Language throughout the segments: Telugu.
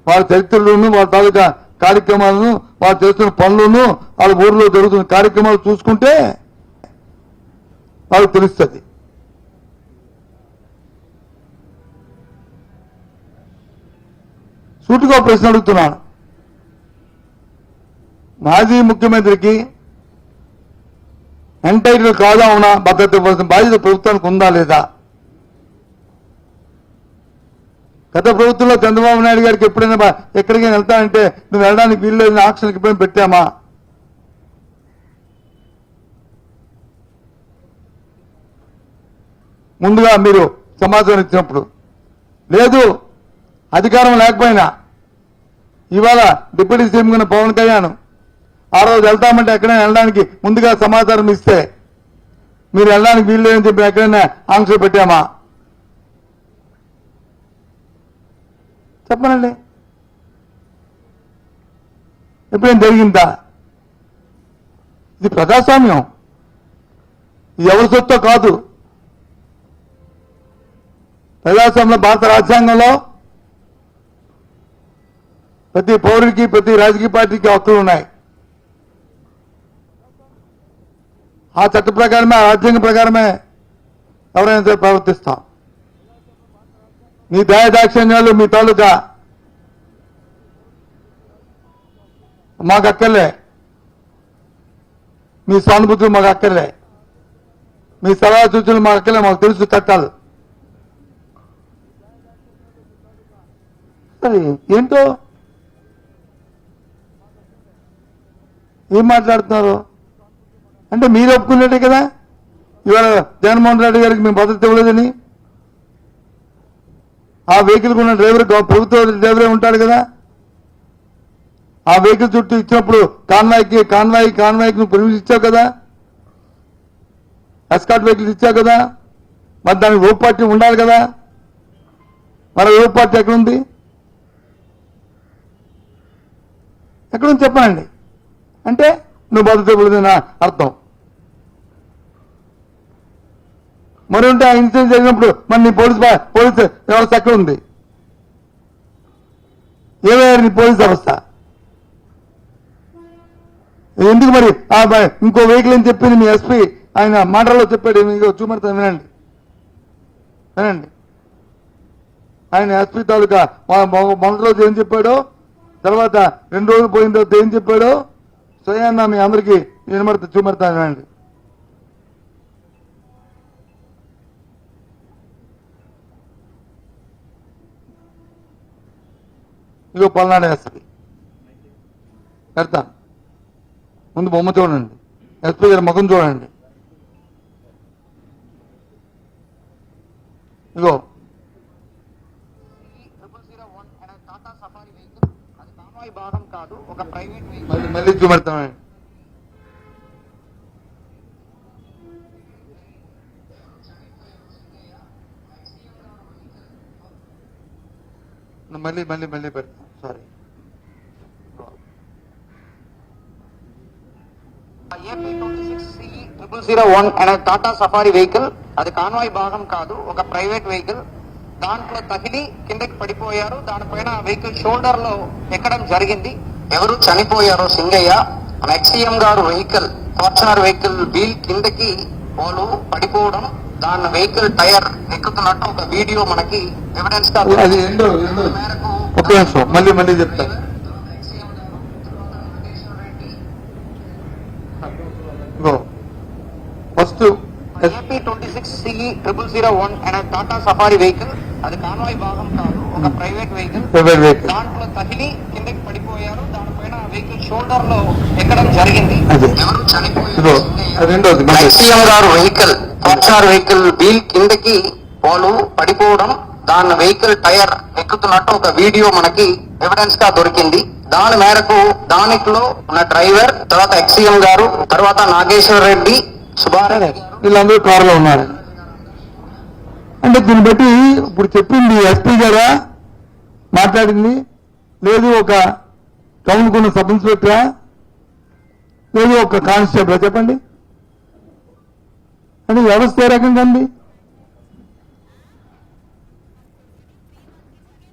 వాళ్ళ చరిత్రలను వాళ్ళ తాలూకా కార్యక్రమాలను వాళ్ళు చేస్తున్న పనులను వాళ్ళ ఊరిలో జరుగుతున్న కార్యక్రమాలు చూసుకుంటే వాళ్ళకి తెలుస్తుంది. సూటిగా ప్రశ్న అడుగుతున్నాను, మాజీ ముఖ్యమంత్రికి ఎంటైటిల్ కాదా ఉన్నా భద్రత ఇవ్వాల్సిన బాధ్యత ప్రభుత్వానికి ఉందా లేదా? గత ప్రభుత్వంలో చంద్రబాబు నాయుడు గారికి ఎప్పుడైనా ఎక్కడికైనా వెళ్తానంటే నువ్వు వెళ్ళడానికి వీల్లేదని ఆక్షన్కి ఎప్పుడైనా పెట్టామా? ముందుగా మీరు సమాచారం ఇచ్చినప్పుడు లేదు. అధికారం లేకపోయినా ఇవాళ డిప్యూటీ సీఎం కింద పవన్ కళ్యాణ్ ఆ రోజు వెళ్తామంటే ఎక్కడైనా వెళ్ళడానికి ముందుగా సమాచారం ఇస్తే మీరు వెళ్ళడానికి వీల్లేదని చెప్పి ఎక్కడైనా ఆంక్షలు పెట్టామా? చెప్పనండి. ఎప్పుడైనా జరిగిందా? ఇది ప్రజాస్వామ్యం, ఇది ఎవరి సొత్తో కాదు. ప్రజాస్వామ్యంలో భారత రాజ్యాంగంలో ప్రతి పౌరుడికి ప్రతి రాజకీయ పార్టీకి హక్కులు ఉన్నాయి. ఆ చట్ట ప్రకారమే ఆ రాజ్యాంగ ప్రకారమే ఎవరైనా సరే ప్రవర్తిస్తాం. మీ దయాదాక్షిణ్యాలు మీ తాలూకా మాకు అక్కర్లే, మీ సానుభూతులు మాకు అక్కర్లే, మీ సలహా సూచనలు మాకు అక్కర్లే. మాకు తెలుసు చట్టాలు. ఏంటో ఏం మాట్లాడుతున్నారు అంటే మీరు ఒప్పుకున్నట్టే కదా ఇవాళ జగన్మోహన్ రెడ్డి గారికి మేము భద్రత ఇవ్వలేదని. ఆ వెహికల్ ఉన్న డ్రైవర్ ప్రభుత్వ డ్రైవరే ఉంటాడు కదా. ఆ వెహికల్ చుట్టూ ఇచ్చినప్పుడు కాన్వాయ్కి నువ్వు పర్మిషన్ ఇచ్చావు కదా, ఎస్కాట్ వెహికల్స్ ఇచ్చావు కదా. మరి దానికి ఓ పార్టీ ఉండాలి కదా. మరి ఓ పార్టీ ఎక్కడుంది? ఎక్కడుంది చెప్పండి. అంటే నువ్వు భద్రత ఇవ్వలేదని అర్థం. మరి ఉంటే ఆ ఇన్సిడెంట్ జరిగినప్పుడు మరి నీ పోలీస్ వ్యవస్థ ఎక్కడ ఉంది? ఏమయ్యారు నీ పోలీస్ వ్యవస్థ? ఎందుకు మరి ఇంకో వెహికల్ అని చెప్పింది మీ ఎస్పీ ఆయన మాటల్లో చెప్పాడు. మీకు చూపెడతాను వినండి. ఆయన ఎస్పీ తాలూకా మొదటి రోజు ఏం చెప్పాడో, తర్వాత 2 రోజులు పోయిన తర్వాత ఏం చెప్పాడో స్వయాన్న మీ అందరికీ చూపెడతాను వినండి. ఇగో పల్నాడు ఎస్పీ పెడతా. ముందు బొమ్మ చూడండి, ఎస్పీ గారి ముఖం చూడండి. ఇగో మళ్ళీ చూపెడతామండి. మళ్ళీ పెడతాం. సారీ. AP26CE001 అనే టాటా సఫారీ వెహికల్, అది కాన్వాయ్ భాగం కాదు, ఒక ప్రైవేట్ వెహికల్. దాంట్లో తగిలి కిందకి పడిపోయారు. దానిపైన వెహికల్ షోల్డర్ లో ఎక్కడం జరిగింది. ఎవరు చనిపోయారో సింగయ్య. ఎక్స్సీఎం గారు వెహికల్, ఫార్చునర్ వెహికల్ వీల్ కిందకి వాళ్ళు పడిపోవడం, దాని వెహికల్ టైర్ ఎక్కుతున్నట్టు ఒక వీడియో మనకి ఎవిడెన్స్ గా మళ్ళీ చెప్తా. ఫస్ట్ AP26CE001 అనే టాటా సఫారీ వెహికల్, అది కాన్వాయ్ భాగం కాదు, ఒక ప్రైవేట్ వెహికల్. దాంట్లో తగిలి కిందకి పడిపోయారు. దానిపైన వెహికల్ షోల్డర్ లో ఎక్కడం జరిగింది. ఎవరు చనిపోయారు? ఎక్స్సీఎం గారు వెహికల్, ఫార్చునర్ వెహికల్ వీల్ కిందకి వాళ్ళు పడిపోవడం, దాని వెహికల్ టైర్ ఎక్కుతున్నట్టు ఒక వీడియో మనకి ఎవిడెన్స్ గా దొరికింది. దాని మేరకు దానిలో ఉన్న డ్రైవర్, తర్వాత ఎక్స్సీఎం గారు, తర్వాత నాగేశ్వర రెడ్డి, సుబ్బారెడ్డి వీళ్ళందరూ కారులో ఉన్నారు. అంటే దీన్ని బట్టి ఇప్పుడు చెప్పింది ఎస్పీ గారా మాట్లాడింది, లేదు ఒక టౌన్కు ఉన్న సబ్ ఇన్స్పెక్టరా, లేదు ఒక కానిస్టేబుల్? చెప్పండి. అంటే వ్యవస్థ ఏ రకంగా ఉంది?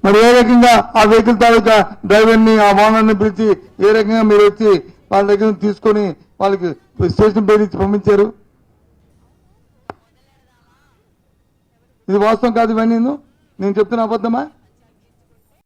మరి ఏ రకంగా ఆ వెహికల్ తాలూకా డ్రైవర్ని ఆ ఓనర్ని పిలిచి ఏ రకంగా మీరు వచ్చి వాళ్ళ దగ్గర నుంచి తీసుకొని వాళ్ళకి స్టేషన్ పేరు ఇచ్చి పంపించారు? ఇది వాస్తవం కాదు ఇవన్నీ నేను చెప్తున్న అబద్ధమా?